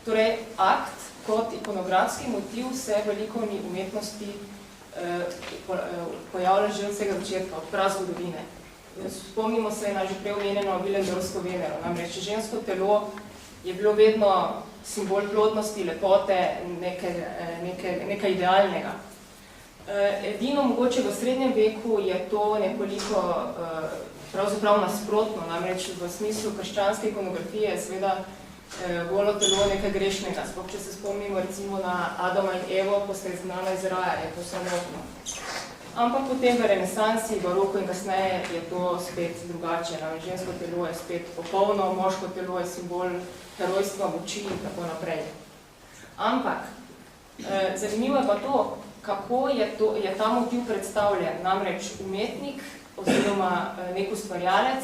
Torej, akt kot ikonografski motiv se v likovni umetnosti pojavlja že od vsega začetka, od prazgodovine. Spomnimo se na že prej omenjeno Willendorfsko Venero. Namreč žensko telo je bilo vedno simbol plodnosti, lepote, nekaj idealnega. Edino mogoče v srednjem veku je to nekoliko pravzaprav nasprotno, namreč v smislu krščanske ikonografije je seveda golo telo nekaj grešnega. Sploh, če se spomnimo recimo na Adama in Evo, ko sta izgnana iz raja, je to samotno. Ampak potem v renesansi, v baroku in kasneje je to spet drugače. Namreč žensko telo je spet popolno, moško telo je simbol herojstva, moči in tako naprej. Ampak zanimivo je pa to, kako je ta motiv predstavljen. Namreč umetnik oziroma nek ustvarjalec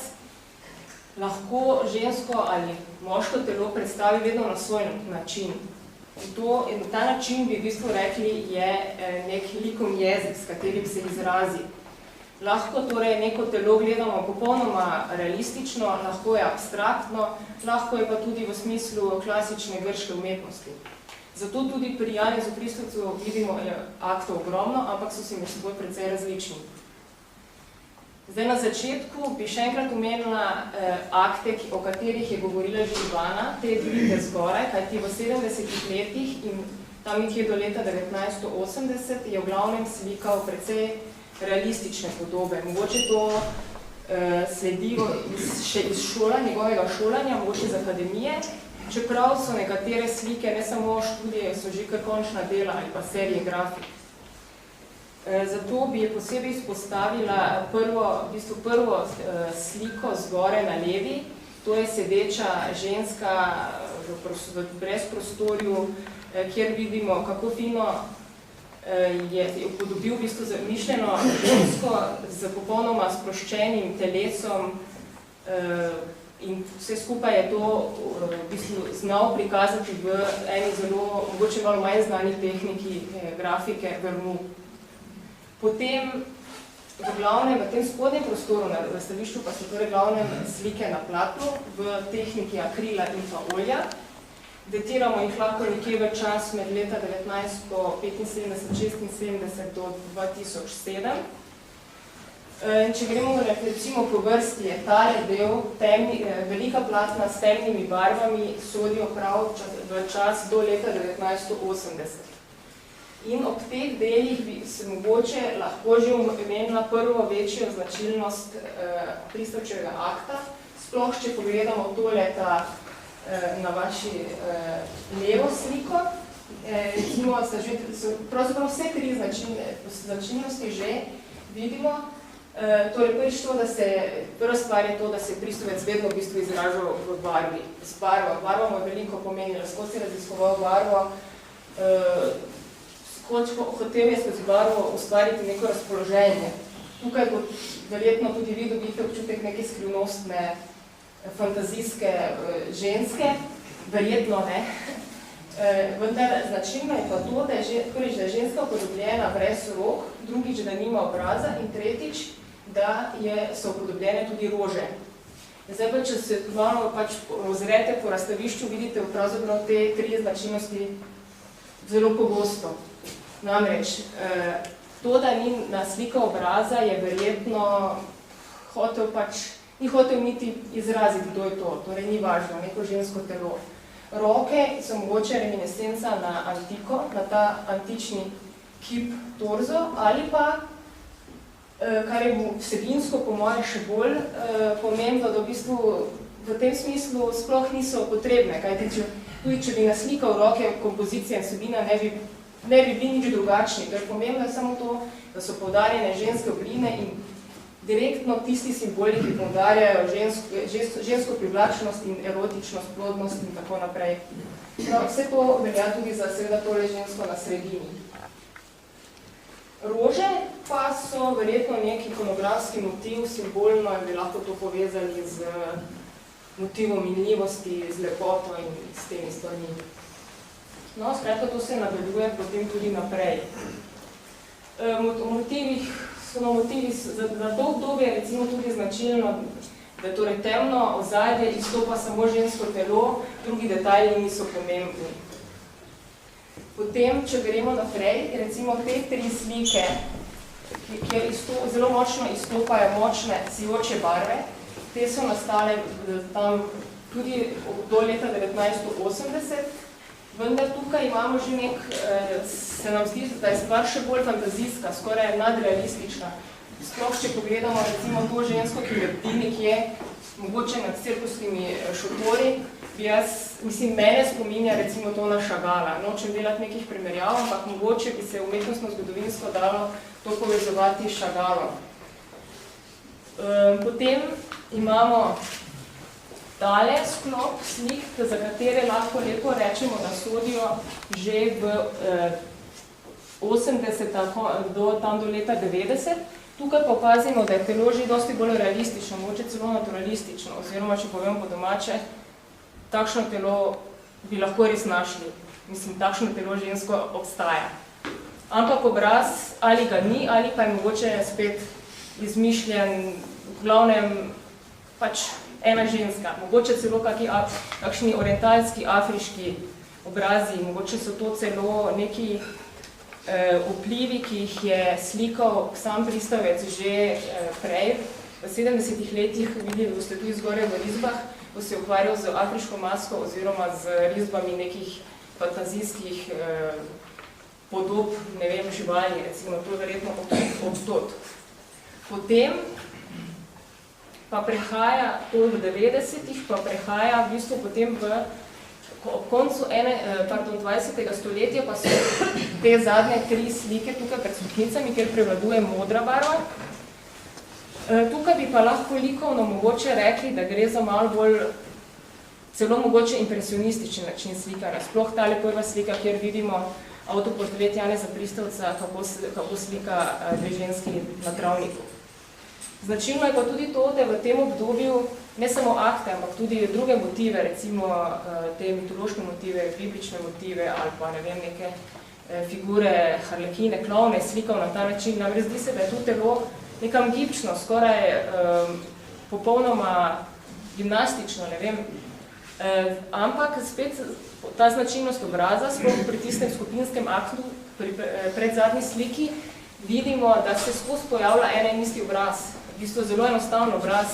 lahko žensko ali moško telo predstavi vedno na svoj način. In ta način bi v bistvu rekli je nek likovni jezik, s katerim se izrazi. Lahko torej neko telo gledamo popolnoma realistično, lahko je abstraktno, lahko je pa tudi v smislu klasične grške umetnosti. Zato tudi pri Janezu Kristovcu vidimo aktov ogromno, ampak so si med seboj precej različni. Zdaj na začetku bi še enkrat omenila akte, o katerih je govorila že Ivana, te vidite zgoraj, kajti v 70 letih in tam nekje do leta 1980 je v glavnem slikal precej realistične podobe. Mogoče to sledi še iz njegovega šolanja, mogoče iz akademije, čeprav so nekatere slike, ne samo študije, so že kar končna dela ali pa serije grafik. Zato bi je posebej izpostavila prvo sliko zgore na levi, to je sedeča ženska v brezprostorju, kjer vidimo, kako fino je upodobil v bistvu zamišljeno žensko z popolnoma sproščenim telesom in vse skupaj je to v bistvu znal prikazati v eni zelo, mogoče malo manj znani tehniki grafike Vernu. Potem v glavnem, v tem spodnjem prostoru na razstavišču pa so torej glavnem slike na platnu v tehniki akrila in pa olja. Datiramo jih lahko nekje v čas med leta 1975-76 do 2007. Če gremo recimo po vrsti, je tale del, velika platna s temnimi barvami sodijo prav v čas do leta 1980. In ob teh delih bi se mogoče lahko že omenila prvo večjo značilnost Kristovčevega akta, sploh če pogledamo toleta na vaši levo sliko. Recimo, pravzaprav vse tri značilnosti že vidimo. Torej, prvič to, da se, prva stvar je to, da se Kristovec vedno v bistvu izražal v barvi. Z barvo. Barva mu je veliko pomenila, skozi se raziskoval barvo, hotel je skozi barvo ustvariti neko razpoloženje. Tukaj bo verjetno tudi vi dobite občutek neke skrivnostne, fantazijske ženske, verjetno ne. Vendar značilno je pa to, da je ženska upodobljena brez rok, drugič, da nima obraza in tretjič, da so upodobljene tudi rože. Zdaj pa, če se malo ozrete po razstavišču, vidite pravzaprav te tri značilnosti zelo pogosto. Namreč, to, da ni naslika obraza, je verjetno ni hotel niti izraziti, kdo je to. Torej, ni važno, neko žensko telo. Roke so mogoče reminiscenca na antiko, na ta antični kip torzo, ali pa, kar je vsebinsko po moje še bolj pomembno, da v bistvu v tem smislu sploh niso potrebne, kajti tudi če bi naslikal roke, kompozicija in vsebina ne bi bili nič drugačni. Torej, pomembno je samo to, da so poudarjene ženske obline in direktno tisti simboli, ki poudarjajo žensko privlačnost in erotičnost, plodnost in tako naprej. Vse to velja tudi za seveda tole žensko na sredini. Rože pa so verjetno nek ikonografski motiv, simbolno bi lahko to povezali z motivom minljivosti, z lepoto in s temi stvarmi. No, skratka, to se nadaljuje potem tudi naprej. Motivi za to obdobje recimo tudi značilno, Da torej temno ozadje izstopa samo žensko telo, drugi detajli niso pomembni. Potem, če gremo naprej, recimo te 3 slike, kjer zelo močno izstopajo močne sijoče barve, te so nastale tam tudi do leta 1980, vendar tukaj imamo že se nam zdi, da je stvar še bolj fantazijska, skoraj nadrealistična. Sploh, če pogledamo recimo to žensko, ki lebdi nekje, mogoče nad cirkusnimi šotori, mene spominja recimo to na Chagalla. Nočem delati nekih primerjav, ampak mogoče bi se umetnostno-zgodovinsko dalo to povezovati s Chagallom. Potem imamo tale sklop slik, za katere lahko lepo rečemo, da sodijo že v 80 do leta 90. Tukaj pa opazimo, da je telo že dosti bolj realistično, mogoče celo naturalistično, oziroma, če povem po domače, takšno telo bi lahko res našli. Mislim, takšno telo žensko obstaja. Ampak obraz ali ga ni, ali pa je mogoče spet izmišljen, v glavnem pač ena ženska. Mogoče celo kakšni orientalski, afriški obrazi, mogoče so to celo neki vplivi, ki jih je slikal sam pristavec že prej. V 70-ih letih, videli boste tudi zgoraj v risbah, ko se je ukvarjal z afriško masko oziroma z risbami nekih fantazijskih podob, ne vem, živali, recimo, to je verjetno obstot. Potem pa prehaja, to v 90-ih, pa prehaja v bistvu potem ob koncu 20. stoletja pa so te zadnje 3 slike tukaj pred stopnicami, kjer prevladuje modra barva. Tukaj bi pa lahko likovno mogoče rekli, da gre za malo bolj celo mogoče impresionističen način slikanja. Sploh tale prva slika, kjer vidimo avtoportret Janeza Pristavca, kako slika 2 ženski na travniku. Značilno je pa tudi to, da v tem obdobju ne samo akte, ampak tudi druge motive, recimo te mitološke motive, biblične motive ali pa ne vem, neke figure, harlekine, klovne slikal na ta način. Namreč zdi se, da je to telo nekam gibčno, skoraj popolnoma gimnastično, ne vem. Ampak spet ta značilnost obraza, sploh pri tistem skupinskem aktu, pri predzadnji sliki, vidimo, da se skozi pojavlja en isti obraz. V bistvu zelo enostavno obraz.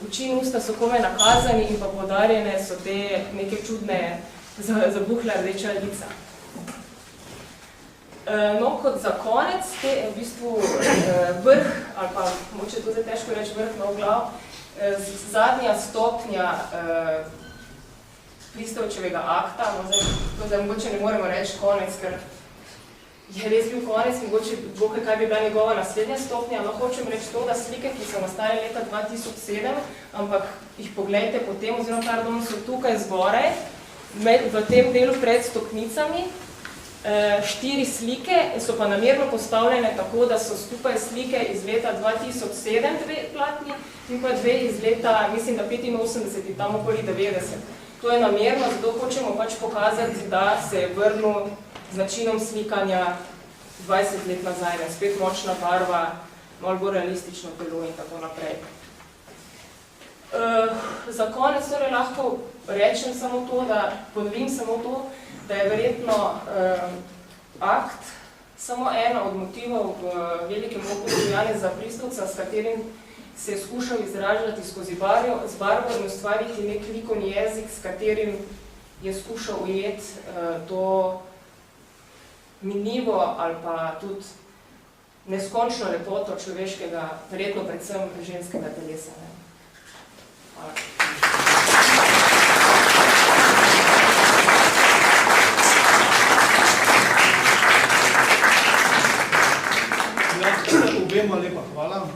Oči in usta so komaj nakazani in pa poudarjene so te neke čudne zabuhle rdeča lica. No, kot za konec, te v bistvu vrh, ali pa moče to zdaj težko reči vrh na oglav, zadnja stopnja Pristavčevega akta, to zdaj mogoče ne moremo reči konec, ker je res bil konec, mogoče boke, kaj bi bila njegova naslednja stopnja, no hočem reči to, da slike, ki so nastale leta 2007, ampak jih poglejte potem, oziroma pardon, so tukaj zgoraj, v tem delu pred stopnicami, 4 slike so pa namerno postavljene tako, da so skupaj slike iz leta 2007 2 platni in pa 2 iz leta, mislim, da 85, tam okoli 90. To je namerno, zato hočemo pač pokazati, da se je vrnil z načinom slikanja 20 let nazaj, spet močna barva, malo bolj realistično telo in tako naprej. Za konec torej lahko rečem samo to, da ponovim samo to, da je verjetno akt samo ena od motivov v velikem opusu Janeza Pristavca, s katerim se je skušal izražati skozi barvo in ustvariti nek likovni jezik, s katerim je skušal ujeti to minljivo ali pa tudi neskončno lepoto človeškega, verjetno predvsem ženskega telesa. Hvala. Obema lepa hvala.